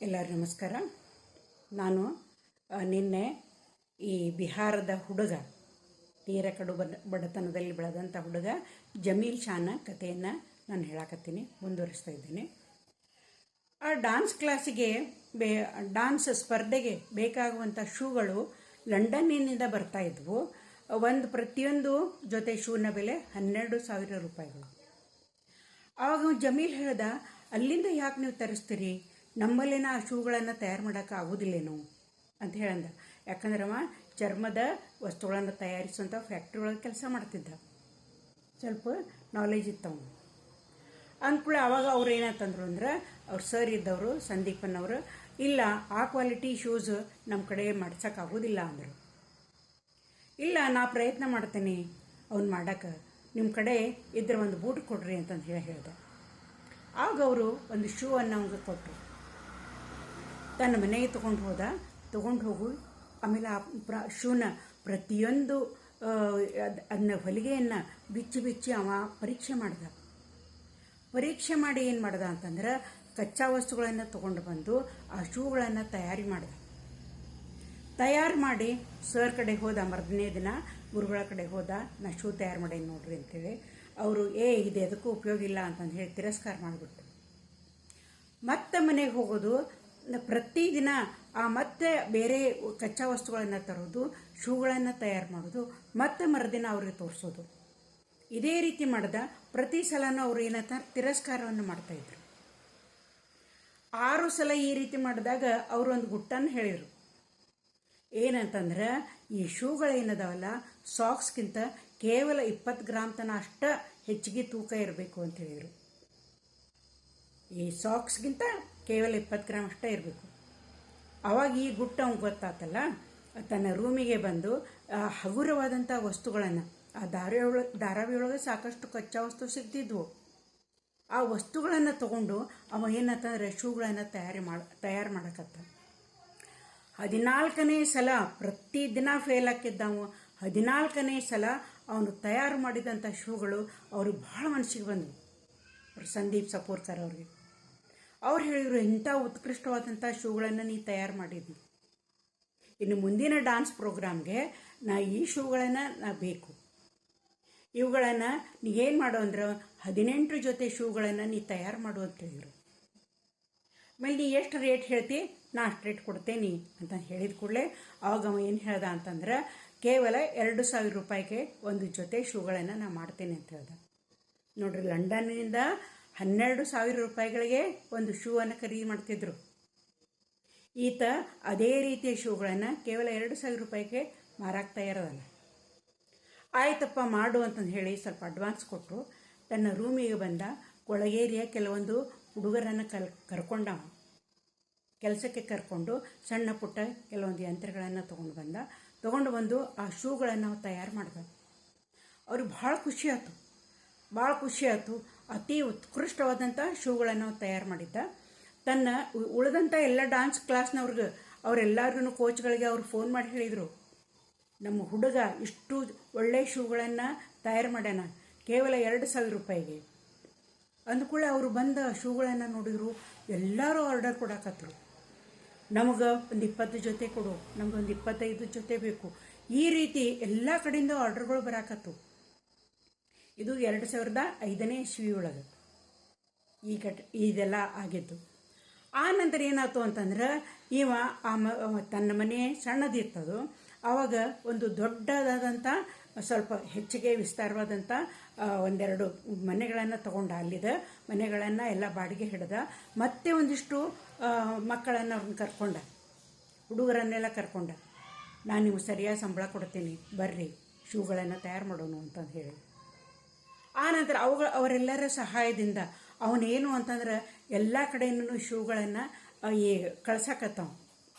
ಎಲ್ಲರಿಗೂ ನಮಸ್ಕಾರ. ನಾನು ನಿನ್ನೆ ಈ ಬಿಹಾರದ ಹುಡುಗ, ತೀರ ಕಡು ಬಡತನದಲ್ಲಿ ಬೆಳೆದಂಥ ಹುಡುಗ ಜಮೀಲ್ ಶಾನ ಕಥೆಯನ್ನು ನಾನು ಹೇಳಕತ್ತೀನಿ, ಮುಂದುವರಿಸ್ತಾ ಇದ್ದೀನಿ. ಆ ಡಾನ್ಸ್ ಕ್ಲಾಸಿಗೆ ಡಾನ್ಸ್ ಸ್ಪರ್ಧೆಗೆ ಬೇಕಾಗುವಂಥ ಶೂಗಳು ಲಂಡನ್ನಿಂದ ಬರ್ತಾ ಇದ್ವು. ಪ್ರತಿಯೊಂದು ಜೊತೆ ಶೂನ ಬೆಲೆ 12,000 ರೂಪಾಯಿಗಳು. ಆವಾಗ ಜಮೀಲ್ ಹೇಳ್ದ, ಅಲ್ಲಿಂದ ಯಾಕೆ ನೀವು ತರಿಸ್ತೀರಿ, ನಮ್ಮಲ್ಲಿನ ಆ ಶೂಗಳನ್ನು ತಯಾರು ಮಾಡೋಕೆ ಆಗೋದಿಲ್ಲೇನು ಅಂತ ಹೇಳಂದ. ಯಾಕಂದ್ರೆ ಅವ ಚರ್ಮದ ವಸ್ತುಗಳನ್ನು ತಯಾರಿಸುವಂಥ ಫ್ಯಾಕ್ಟ್ರಿ ಒಳಗೆ ಕೆಲಸ ಮಾಡ್ತಿದ್ದ, ಸ್ವಲ್ಪ ನಾಲೆಜ್ ಇತ್ತವ. ಅಂದ್ಕೂಳೆ ಆವಾಗ ಅವ್ರು ಏನಂತಂದ್ರು ಅಂದ್ರೆ, ಅವ್ರು ಸರ್ ಇದ್ದವರು ಸಂದೀಪನ್ನವರು, ಇಲ್ಲ ಆ ಕ್ವಾಲಿಟಿ ಶೂಸ್ ನಮ್ಮ ಕಡೆ ಮಾಡ್ಸೋಕ್ಕಾಗೋದಿಲ್ಲ ಅಂದರು. ಇಲ್ಲ, ನಾ ಪ್ರಯತ್ನ ಮಾಡ್ತೇನೆ ಅವ್ನು ಮಾಡೋಕೆ, ನಿಮ್ಮ ಕಡೆ ಇದ್ರೆ ಒಂದು ಬೂಟ್ ಕೊಡ್ರಿ ಅಂತಂದು ಹೇಳ್ದೆ. ಆಗ ಅವರು ಒಂದು ಶೂ ಅನ್ನು ಅವ್ಗೆ ಕೊಟ್ಟರು. ತನ್ನ ಮನೆಗೆ ತೊಗೊಂಡು ಹೋಗು. ಆಮೇಲೆ ಆ ಶೂನ ಪ್ರತಿಯೊಂದು ಅದನ್ನ ಹೊಲಿಗೆಯನ್ನು ಬಿಚ್ಚಿ ಅವ ಪರೀಕ್ಷೆ ಮಾಡಿ ಏನು ಮಾಡ್ದ ಅಂತಂದ್ರೆ, ಕಚ್ಚಾ ವಸ್ತುಗಳನ್ನು ತೊಗೊಂಡು ಬಂದು ಆ ಶೂಗಳನ್ನು ತಯಾರು ಮಾಡಿ ಸರ್ ಕಡೆ ಹೋದ. ಮರ್ದನೇ ದಿನ ಗುರುಗಳ ಕಡೆ ಹೋದ, ನಾ ಶೂ ತಯಾರು ಮಾಡೇನಿ ನೋಡ್ರಿ ಅಂತೇಳಿ. ಅವರು ಇದು ಎದಕ್ಕೂ ಉಪಯೋಗ ಇಲ್ಲ ಅಂತಂದು ಹೇಳಿ ತಿರಸ್ಕಾರ ಮಾಡಿಬಿಟ್ಟು ಮತ್ತೆ ಮನೆಗೆ ಹೋಗೋದು. ಪ್ರತಿದಿನ ಮತ್ತೆ ಬೇರೆ ಕಚ್ಚಾ ವಸ್ತುಗಳನ್ನು ತರೋದು, ಶೂಗಳನ್ನು ತಯಾರು ಮಾಡೋದು, ಮತ್ತೆ ಮರುದಿನ ಅವ್ರಿಗೆ ತೋರಿಸೋದು. ಇದೇ ರೀತಿ ಮಾಡಿದ. ಪ್ರತಿ ಸಲನೂ ಅವರು ತಿರಸ್ಕಾರವನ್ನು ಮಾಡ್ತಾಯಿದ್ರು. 6 ಸಲ ಈ ರೀತಿ ಮಾಡಿದಾಗ ಅವರು ಒಂದು ಗುಟ್ಟನ್ನು ಹೇಳಿದರು. ಏನಂತಂದ್ರೆ, ಈ ಶೂಗಳೇನದಾವಲ್ಲ ಸಾಕ್ಸ್ಗಿಂತ ಕೇವಲ 20 ಗ್ರಾಮ್ ಅಷ್ಟ ಹೆಚ್ಚಿಗೆ ತೂಕ ಇರಬೇಕು ಅಂತ ಹೇಳಿದರು. ಈ ಸಾಕ್ಸ್ಗಿಂತ ಕೇವಲ 20 ಗ್ರಾಮ್ ಅಷ್ಟೇ ಇರಬೇಕು. ಆವಾಗ ಈ ಗುಟ್ಟು ಅವ್ನಿಗೆ ಗೊತ್ತಾತಲ್ಲ, ತನ್ನ ರೂಮಿಗೆ ಬಂದು ಹಗುರವಾದಂಥ ವಸ್ತುಗಳನ್ನು, ಆ ಧಾರಾವಿಯೊಳಗೆ ಸಾಕಷ್ಟು ಕಚ್ಚಾ ವಸ್ತು ಸಿಗ್ತಿದ್ವು, ಆ ವಸ್ತುಗಳನ್ನು ತಗೊಂಡು ಅವ ಏನಂತಂದ್ರೆ ಶೂಗಳನ್ನು ತಯಾರು ಮಾಡಕತ್ತ. 14ನೇ ಸಲ ಪ್ರತಿದಿನ ಫೇಲ್ ಹಾಕಿದ್ದವು. 14ನೇ ಸಲ ಅವನು ತಯಾರು ಮಾಡಿದಂಥ ಶೂಗಳು ಅವ್ರಿಗೆ ಭಾಳ ಮನಸ್ಸಿಗೆ ಬಂದವು. ಸಂದೀಪ್ ಸಪೂರ್ಕರ್ ಅವ್ರಿಗೆ ಅವ್ರು ಹೇಳಿದರು, ಇಂಥ ಉತ್ಕೃಷ್ಟವಾದಂಥ ಶೂಗಳನ್ನು ನೀ ತಯಾರು ಮಾಡಿದ್ವಿ, ಇನ್ನು ಮುಂದಿನ ಡಾನ್ಸ್ ಪ್ರೋಗ್ರಾಮ್ಗೆ ಈ ಶೂಗಳನ್ನು ಬೇಕು. ಇವುಗಳನ್ನು ನೀ ಏನು ಮಾಡು ಅಂದ್ರೆ 18 ಜೊತೆ ಶೂಗಳನ್ನು ನೀ ತಯಾರು ಮಾಡು ಅಂತ ಹೇಳಿದರು. ಆಮೇಲೆ ನೀ ಎಷ್ಟು ರೇಟ್ ಹೇಳ್ತಿ, ನಾ ಅಷ್ಟು ರೇಟ್ ಕೊಡ್ತೇನೆ ಅಂತ ಹೇಳಿದ ಕೂಡಲೇ ಆವಾಗ ಅವ ಏನು ಹೇಳ್ದ ಅಂತಂದ್ರೆ, ಕೇವಲ 2,000 ರೂಪಾಯಿಗೆ ಒಂದು ಜೊತೆ ಶೂಗಳನ್ನು ನಾ ಮಾಡ್ತೇನೆ ಅಂತ ಹೇಳ್ದ. ನೋಡ್ರಿ, ಲಂಡನ್ನಿಂದ 12,000 ರೂಪಾಯಿಗಳಿಗೆ ಒಂದು ಶೂವನ್ನು ಖರೀದಿ ಮಾಡ್ತಿದ್ರು. ಈತ ಅದೇ ರೀತಿಯ ಶೂಗಳನ್ನು ಕೇವಲ 2,000 ರೂಪಾಯಿಗೆ ಮಾರಾಕ ತಯಾರದಲ್ಲ. ಆಯ್ತಪ್ಪ ಮಾಡು ಅಂತಂದು ಹೇಳಿ ಸ್ವಲ್ಪ ಅಡ್ವಾನ್ಸ್ ಕೊಟ್ಟು ತನ್ನ ರೂಮಿಗೆ ಬಂದ. ಕೊಳಗೇರಿಯ ಕೆಲವೊಂದು ಹುಡುಗರನ್ನು ಕರ್ಕೊಂಡವ, ಕೆಲಸಕ್ಕೆ ಕರ್ಕೊಂಡು ಸಣ್ಣ ಪುಟ್ಟ ಕೆಲವೊಂದು ಯಂತ್ರಗಳನ್ನು ತೊಗೊಂಡು ಬಂದು ಆ ಶೂಗಳನ್ನು ತಯಾರು ಮಾಡ್ದ. ಅವ್ರಿಗೆ ಭಾಳ ಖುಷಿ ಆಯ್ತು. ಅತಿ ಉತ್ಕೃಷ್ಟವಾದಂಥ ಶೂಗಳನ್ನು ತಯಾರು ಮಾಡಿದ್ದ. ತನ್ನ ಉಳಿದಂಥ ಎಲ್ಲ ಡಾನ್ಸ್ ಕ್ಲಾಸ್ನವ್ರಿಗೆ, ಅವರೆಲ್ಲರಿಗೂ ಕೋಚ್ಗಳಿಗೆ ಅವ್ರು ಫೋನ್ ಮಾಡಿ ಹೇಳಿದರು, ನಮ್ಮ ಹುಡುಗ ಇಷ್ಟು ಒಳ್ಳೆಯ ಶೂಗಳನ್ನು ತಯಾರು ಮಾಡ್ಯಾನ ಕೇವಲ 2,000 ರೂಪಾಯಿಗೆ. ಅಂದ್ಕೂಳೆ ಅವರು ಬಂದ ಶೂಗಳನ್ನು ನೋಡಿದ್ರು. ಎಲ್ಲರೂ ಆರ್ಡರ್ ಕೊಡಕತ್ತರು, ನಮಗೆ ಒಂದು 20 ಜೊತೆ ಕೊಡು, ನಮಗೊಂದು 25 ಜೊತೆ ಬೇಕು. ಈ ರೀತಿ ಎಲ್ಲ ಕಡೆಯಿಂದ ಆರ್ಡರ್ಗಳು ಬರಾಕತ್ತು. ಇದು 2005ನೇ ಇಸ್ವಿ ಒಳಗೆ ಇದೆಲ್ಲ ಆಗಿದ್ದು. ಆ ನಂತರ ಏನಾಯ್ತು ಅಂತಂದ್ರೆ, ತನ್ನ ಮನೆ ಸಣ್ಣದಿರ್ತದು. ಆವಾಗ ಒಂದು ದೊಡ್ಡದಾದಂಥ ಸ್ವಲ್ಪ ಹೆಚ್ಚಿಗೆ ವಿಸ್ತಾರವಾದಂಥ 1-2 ಮನೆಗಳನ್ನು ತಗೊಂಡ. ಅಲ್ಲಿದ್ದ ಮನೆಗಳನ್ನು ಎಲ್ಲ ಬಾಡಿಗೆ ಹಿಡ್ದ. ಮತ್ತೆ ಒಂದಿಷ್ಟು ಮಕ್ಕಳನ್ನು ಅವ್ರನ್ನ ಹುಡುಗರನ್ನೆಲ್ಲ ಕರ್ಕೊಂಡ. ನಾನು ನಿಮ್ಗೆ ಸರಿಯಾದ ಸಂಬಳ ಕೊಡ್ತೀನಿ, ಬರ್ರಿ ಶೂಗಳನ್ನು ತಯಾರು ಮಾಡೋಣ ಅಂತಂದು ಹೇಳಿ. ಆ ನಂತರ ಅವರೆಲ್ಲರ ಸಹಾಯದಿಂದ ಅವನೇನು ಅಂತಂದ್ರೆ ಎಲ್ಲ ಕಡೆಯೂ ಶೂಗಳನ್ನು ಕಳ್ಸಕತ್ತವ.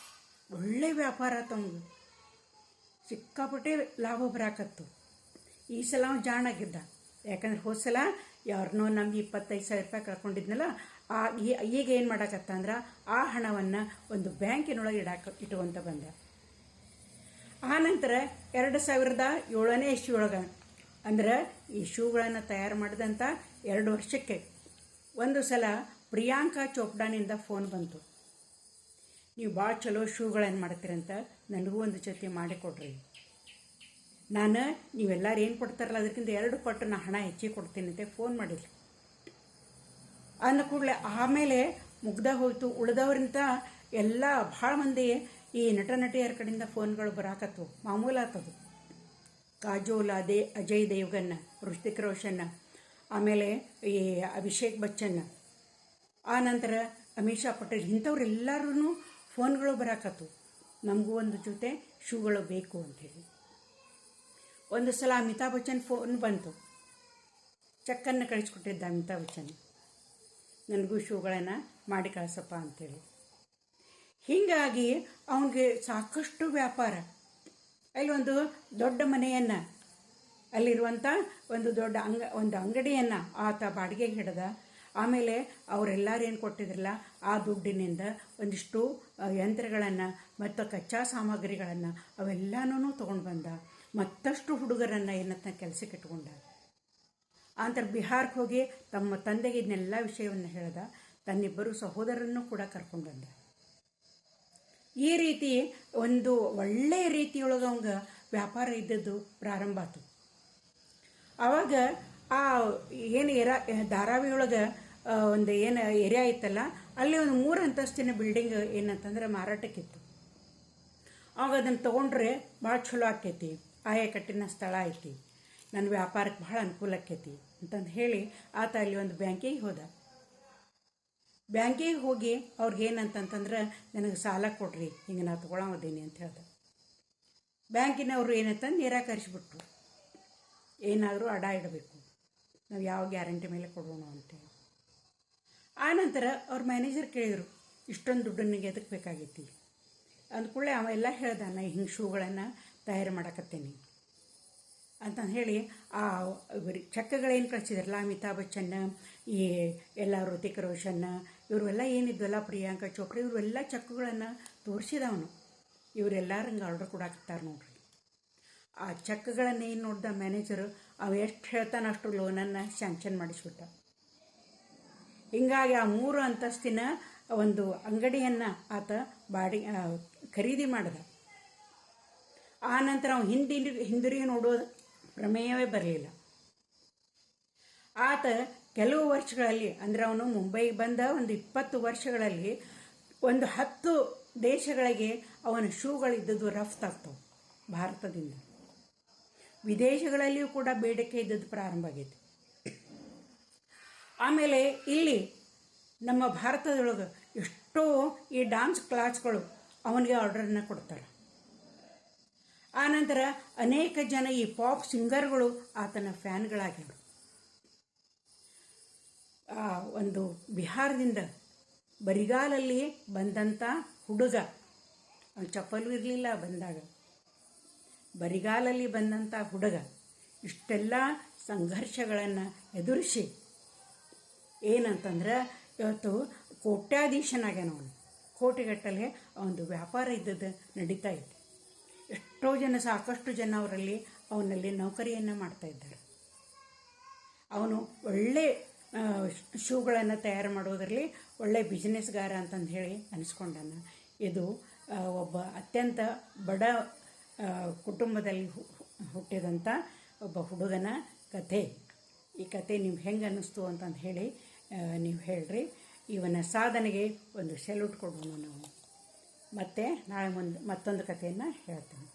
ಒಳ್ಳೆ ವ್ಯಾಪಾರ ಆತವಂಗೆ, ಸಿಕ್ಕಾಪಟ್ಟೆ ಲಾಭ ಬರಾಕತ್ತು. ಈ ಸಲ ಅವ್ನು ಜಾಣಾಗಿದ್ದ. ಯಾಕಂದ್ರೆ ಹೋದ ಸಲ ಯಾರನ್ನೋ ನಮ್ಗೆ 25,000 ರೂಪಾಯಿ ಕಳ್ಕೊಂಡಿದ್ನಲ್ಲ, ಈಗ ಏನು ಮಾಡಕತ್ತ ಅಂದ್ರೆ ಆ ಹಣವನ್ನು ಒಂದು ಬ್ಯಾಂಕಿನೊಳಗೆ ಇಟ್ಟುವಂತ ಬಂದ. ಆ ನಂತರ 2007ನೇ ಇಸ್ವಿ ಒಳಗೆ ಅಂದ್ರೆ ಈ ಶೂಗಳನ್ನು ತಯಾರು ಮಾಡಿದಂಥ 2 ವರ್ಷಕ್ಕೆ ಒಂದು ಸಲ ಪ್ರಿಯಾಂಕಾ ಚೋಪ್ಡಾನಿಂದ ಫೋನ್ ಬಂತು. ನೀವು ಭಾಳ ಚಲೋ ಶೂಗಳನ್ನು ಮಾಡ್ತೀರಂತ ನನಗೂ ಒಂದು ಜೊತೆ ಮಾಡಿಕೊಡ್ರಿ. ನಾನು ನೀವೆಲ್ಲರೂ ಏನು ಕೊಡ್ತಾರಲ್ಲ ಅದಕ್ಕಿಂತ 2 ಪಟ್ಟು ನಾನು ಹಣ ಹೆಚ್ಚಿಗೆ ಕೊಡ್ತೀನಿ ಅಂತ ಫೋನ್ ಮಾಡಿದ್ರಿ. ಅಂದ ಕೂಡಲೇ ಆಮೇಲೆ ಮುಗ್ದ ಹೋಯ್ತು. ಉಳಿದವ್ರಿಂತ ಎಲ್ಲ ಭಾಳ ಮಂದಿ ಈ ನಟ ನಟಿಯರ ಕಡೆಯಿಂದ ಫೋನ್ಗಳು ಬರಾಕತ್ತು, ಮಾಮೂಲಾತದು. ಕಾಜೋಲ್, ಅಜಯ್ ದೇವ್ಗನ್, ಋತಿಕ್ ರೋಷನ್, ಆಮೇಲೆ ಈ ಅಭಿಷೇಕ್ ಬಚ್ಚನ್, ಆನಂತರ ಅಮೀಷಾ ಪಟೇಲ್, ಇಂಥವ್ರೆಲ್ಲರೂ ಫೋನ್ಗಳು ಬರಾಕತ್ತು, ನಮಗೂ ಒಂದು ಜೊತೆ ಶೂಗಳು ಬೇಕು ಅಂಥೇಳಿ. ಒಂದು ಸಲ ಅಮಿತಾಬ್ ಬಚ್ಚನ್ ಫೋನ್ ಬಂತು, ಚೆಕ್ಕನ್ನು ಕಳಿಸ್ಕೊಟ್ಟಿದ್ದ ಅಮಿತಾಬ್ ಬಚ್ಚನ್, ನನಗೂ ಶೂಗಳನ್ನು ಮಾಡಿ ಕಳಿಸಪ್ಪ ಅಂಥೇಳಿ. ಹೀಗಾಗಿ ಅವನಿಗೆ ಸಾಕಷ್ಟು ವ್ಯಾಪಾರ. ಅಲ್ಲಿ ಒಂದು ದೊಡ್ಡ ಮನೆಯನ್ನು, ಅಲ್ಲಿರುವಂಥ ಒಂದು ದೊಡ್ಡ ಒಂದು ಅಂಗಡಿಯನ್ನು ಆತ ಬಾಡಿಗೆಗೆ ಹಿಡ್ದ. ಆಮೇಲೆ ಅವರೆಲ್ಲರೂ ಏನು ಕೊಟ್ಟಿದ್ರಲ್ಲ ಆ ದುಡ್ಡಿನಿಂದ ಒಂದಿಷ್ಟು ಯಂತ್ರಗಳನ್ನು ಮತ್ತು ಕಚ್ಚಾ ಸಾಮಗ್ರಿಗಳನ್ನು ಅವೆಲ್ಲನೂ ತೊಗೊಂಡು ಬಂದ. ಮತ್ತಷ್ಟು ಹುಡುಗರನ್ನು ಏನಂತ ಕೆಲಸಕ್ಕೆ ಇಟ್ಕೊಂಡ. ಆನಂತರ ಬಿಹಾರಕ್ಕೆ ಹೋಗಿ ತಮ್ಮ ತಂದೆಗೆ ಇದನ್ನೆಲ್ಲ ವಿಷಯವನ್ನು ಹೇಳ್ದ. ತನ್ನಿಬ್ಬರು ಸಹೋದರನ್ನು ಕೂಡ ಕರ್ಕೊಂಡು ಬಂದ. ಈ ರೀತಿ ಒಂದು ಒಳ್ಳೆಯ ರೀತಿಯೊಳಗೆ ಅವಂಗೆ ವ್ಯಾಪಾರ ಇದ್ದದ್ದು ಪ್ರಾರಂಭ ಆಯ್ತು. ಆವಾಗ ಆ ಏನು ಧಾರಾವಿಯೊಳಗೆ ಒಂದು ಏನು ಏರಿಯಾ ಇತ್ತಲ್ಲ, ಅಲ್ಲಿ ಒಂದು 3 ಅಂತಸ್ತಿನ ಬಿಲ್ಡಿಂಗ್ ಏನಂತಂದ್ರೆ ಮಾರಾಟಕ್ಕಿತ್ತು. ಆವಾಗ ಅದನ್ನು ತೊಗೊಂಡ್ರೆ ಭಾಳ ಚಲೋ ಆಕೈತಿ, ಆಯಕಟ್ಟಿನ ಸ್ಥಳ ಐತಿ, ನನ್ನ ವ್ಯಾಪಾರಕ್ಕೆ ಭಾಳ ಅನುಕೂಲ ಆಕೈತಿ ಅಂತಂದು ಹೇಳಿ ಆತ ಅಲ್ಲಿ ಒಂದು ಬ್ಯಾಂಕಿಗೆ ಹೋದ. ಬ್ಯಾಂಕಿಗೆ ಹೋಗಿ ಅವ್ರಿಗೆ ಏನಂತಂತಂದ್ರೆ ನನಗೆ ಸಾಲ ಕೊಡ್ರಿ, ಹಿಂಗೆ ನಾನು ತೊಗೊಳೋದೇನಿ ಅಂತ ಹೇಳ್ದೆ. ಬ್ಯಾಂಕಿನವರು ಏನಂತಂದು ನಿರಾಕರಿಸಿಬಿಟ್ರು. ಏನಾದರೂ ಅಡ ಇಡಬೇಕು, ನಾವು ಯಾವ ಗ್ಯಾರಂಟಿ ಮೇಲೆ ಕೊಡೋಣ ಅಂತೇಳಿ. ಆನಂತರ ಅವ್ರ ಮ್ಯಾನೇಜರ್ ಕೇಳಿದರು, ಇಷ್ಟೊಂದು ದುಡ್ಡನ್ನಿಗೆ ಎದಕ್ಕೆ ಬೇಕಾಗೈತಿ ಅಂದ್ಕೂಡಲೇ ಅವೆಲ್ಲ ಹೇಳ್ದ, ನಾ ಹಿಂಗೆ ಶೂಗಳನ್ನು ತಯಾರು ಮಾಡಕತ್ತೇನೆ ಅಂತಂದು ಹೇಳಿ ಆ ಚೆಕ್ಗಳೇನು ಕಳಿಸಿದ್ರಲ್ಲ ಅಮಿತಾಬ್ ಬಚ್ಚನ್, ಈ ಎಲ್ಲ ಋತಿಕ್ ರೋಷನ್, ಇವರೆಲ್ಲ ಏನಿದ್ವಲ್ಲ ಪ್ರಿಯಾಂಕಾ ಚೋಪ್ರಾ, ಇವರೆಲ್ಲ ಚೆಕ್ಗಳನ್ನು ತೋರಿಸಿದವನು. ಇವರೆಲ್ಲರಂಗೆ ಆರ್ಡರ್ ಕೊಡಾಕತ್ತಾರೆ ನೋಡ್ರಿ. ಆ ಚೆಕ್ಗಳನ್ನು ಏನು ನೋಡ್ದ ಮ್ಯಾನೇಜರು, ಅವು ಎಷ್ಟು ಹೇಳ್ತಾನೆ ಅಷ್ಟು ಲೋನನ್ನು ಸ್ಯಾಂಕ್ಷನ್ ಮಾಡಿಸ್ಬಿಟ್ಟ. ಹೀಗಾಗಿ ಆ 3 ಅಂತಸ್ತಿನ ಒಂದು ಅಂಗಡಿಯನ್ನು ಆತ ಖರೀದಿ ಮಾಡಿದ. ಆ ನಂತರ ಅವನು ಹಿಂದಿರುಗಿ ನೋಡೋದು ಪ್ರಮೇಯವೇ ಬರಲಿಲ್ಲ. ಆತ ಕೆಲವು ವರ್ಷಗಳಲ್ಲಿ, ಅಂದರೆ ಅವನು ಮುಂಬೈಗೆ ಬಂದ ಒಂದು 20 ವರ್ಷಗಳಲ್ಲಿ ಒಂದು 10 ದೇಶಗಳಿಗೆ ಅವನ ಶೂಗಳಿದ್ದದ್ದು ರಫ್ತಾಗ್ತವೆ ಭಾರತದಿಂದ. ವಿದೇಶಗಳಲ್ಲಿಯೂ ಕೂಡ ಬೇಡಿಕೆ ಇದ್ದದ್ದು ಪ್ರಾರಂಭ ಆಗೈತಿ. ಆಮೇಲೆ ಇಲ್ಲಿ ನಮ್ಮ ಭಾರತದೊಳಗೆ ಎಷ್ಟೋ ಈ ಡ್ಯಾನ್ಸ್ ಕ್ಲಾಸ್ಗಳು ಅವನಿಗೆ ಆರ್ಡರನ್ನು ಕೊಡ್ತಾರೆ. ಆನಂತರ ಅನೇಕ ಜನ ಈ ಪಾಪ್ ಸಿಂಗರ್ಗಳು ಆತನ ಫ್ಯಾನ್ಗಳಾಗಿರು. ಒಂದು ಬಿಹಾರದಿಂದ ಬರಿಗಾಲಲ್ಲಿ ಬಂದಂಥ ಹುಡುಗ, ಅವನು ಚಪ್ಪಲು ಇರಲಿಲ್ಲ ಬಂದಾಗ, ಬರಿಗಾಲಲ್ಲಿ ಬಂದಂಥ ಹುಡುಗ ಇಷ್ಟೆಲ್ಲ ಸಂಘರ್ಷಗಳನ್ನು ಎದುರಿಸಿ ಏನಂತಂದ್ರೆ ಇವತ್ತು ಕೋಟ್ಯಾಧೀಶನಾಗ್ಯಾನ. ಅವನು ಕೋಟಿಗಟ್ಟಲೆ ಅವನದು ವ್ಯಾಪಾರ ಇದ್ದದ್ದು ನಡೀತಾ ಇತ್ತು. ಎಷ್ಟೋ ಜನ, ಸಾಕಷ್ಟು ಜನ ಅವನಲ್ಲಿ ನೌಕರಿಯನ್ನು ಮಾಡ್ತಾಯಿದ್ದಾರೆ. ಅವನು ಒಳ್ಳೆ ಶೂಗಳನ್ನು ತಯಾರು ಮಾಡೋದರಲ್ಲಿ ಒಳ್ಳೆ ಬಿಸ್ನೆಸ್ಗಾರ ಅಂತಂದು ಹೇಳಿ ಅನಿಸ್ಕೊಂಡಾನ. ಇದು ಒಬ್ಬ ಅತ್ಯಂತ ಬಡ ಕುಟುಂಬದಲ್ಲಿ ಹುಟ್ಟಿದಂಥ ಒಬ್ಬ ಹುಡುಗನ ಕಥೆ. ಈ ಕಥೆ ನಿಮ್ಗೆ ಹೆಂಗೆ ಅನ್ನಿಸ್ತು ಅಂತಂದು ಹೇಳಿ ನೀವು ಹೇಳ್ರಿ. ಇವನ ಸಾಧನೆಗೆ ಒಂದು ಸೆಲ್ಯೂಟ್ ಕೊಡೋಣ ನಾವು. ಮತ್ತೆ ನಾಳೆ ಮತ್ತೊಂದು ಕಥೆಯನ್ನು ಹೇಳ್ತೇನೆ.